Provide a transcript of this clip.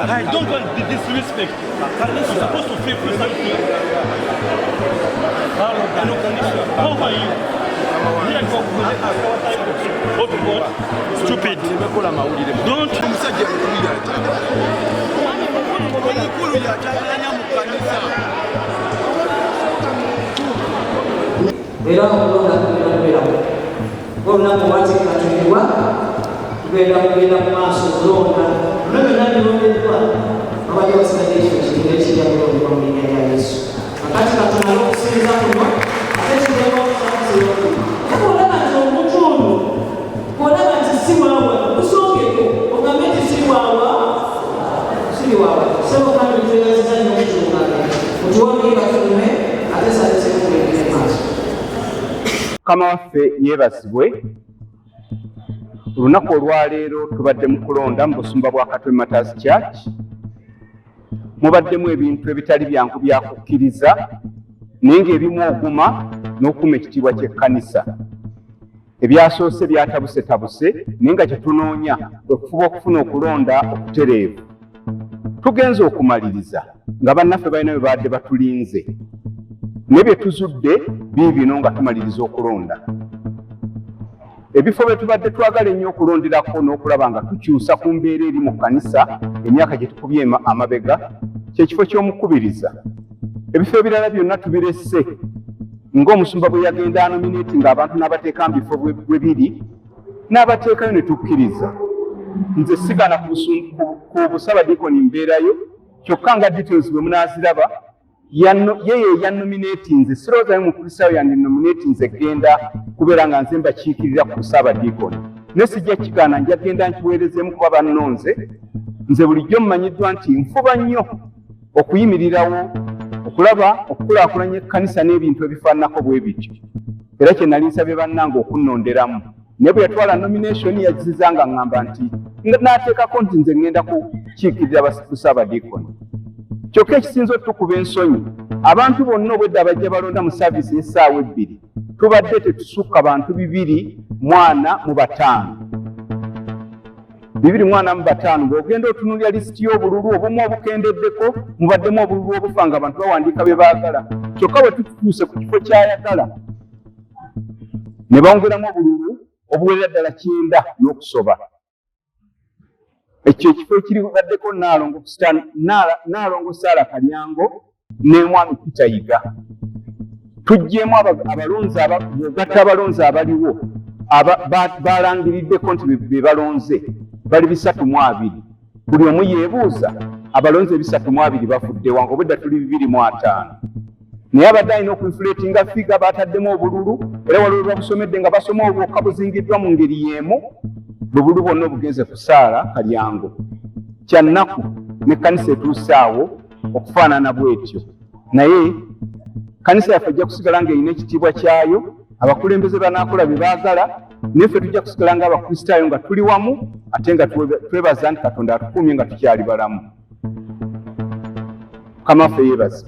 I don't want the disrespect. You're supposed to feel for something. How are you? Stupid. Don't. Kama waffe yeebazibwe olunaku olwaleero tubadde mu kulonda mu busumba bwa Katwe Matters Church. Mubaddemu ebintu ebitali byangu byakukkiriza naye ng'ebimu oguma n'okuma ekitiibwa ky'ekkanisa. Ebyasoose byatabusetabuse naye nga kyetunoonya kwe kufuba okufuna okulonda okutereevu. Tugenze okumaliriza nga bannaffe balina bwe baadde batulinze naye bye tuzudde biibino nga tumaliriza okulonda. Ebifo bye tubadde twagala ennyo okulonderako n'okulaba nga tukyusa ku mbeera eri mu kkanisa emyaka gye tukubye amabega kyekifo ky'omukubiriza. Ebifo ebirala byonna tubiresse ng'omusumba bwe yagenda anominatinga abantu n'abateeka mu bifo bwe biri n'abateekayo ne tukkiriza. Nze sigana ku busabadiikoni mbeerayo kyokka nga details bwe munaaziraba yeye yanominatinze sirowoozayo mukulisaayo yandinominatinze egenda kubeera nga nze mbakiikirira ku busabadiikoni naye sijja kigaana nja genda nkiweerezeemu kuba bannonze. Nze bulijjo mmanyiddwa nti nfuba nnyo okuyimirirawo okulaba okukulaakulanya ekkanisa n'ebintu ebifaananako bwe bityo, era kye nali nsabye bannange okunnonderamu. Naye bwe yatwala nomination yagiziza nga ŋŋamba nti n'ateekako nti nze ŋŋenda kukiikirira busabadiikoni. Kyokka ekisinza otukuba ensonyi abantu bonna obwedda abajja balonda mu saaviisi y'essaawa 2 tubadde tetusukka bantu 245. 245 bw'ogenda otunuulira lisiti y'obululu obumu obukendeddeko mubaddemu obululu obufa nga abantu bawandiika bye baagala, kyokka bwe tutuuse ku kifo kyayagala ne bongeramu obululu obuwerera ddala 9 n'okusoba. Ekyo ekifo ekiribaddeko Nnaalongo Sarah Kalyango ne Mwami Peter Yiga. Tuggyemu bw'ogatta abalonzi abaliwo balangiriddeko nti be balonze bali 320. Buli omu yeebuuza abalonzi 320 bafudde wange obwedda tuli 205. Naye abadde alina okuinfulatinga figa bataddemu obululu era waliwo babusomedde nga basoma obwokka buzingiddwa mu ngeri y'emu. Bubulu bwonna obugenze ku Sarah Kalyango kya nnaku n'ekkanisa etuuse awo okufaanana bw'etyo. Naye kkanisa yaffe ejja kusigala ng'erina ekitiibwa kyayo, abakulembeze banaakola bye baagala, naye ffe tujja kusigala ng'abakristaayo nga tuli wamu ate nga twebaza nti Katonda atukuumye nga tukyali balamu. Mukama waffe yeebaza.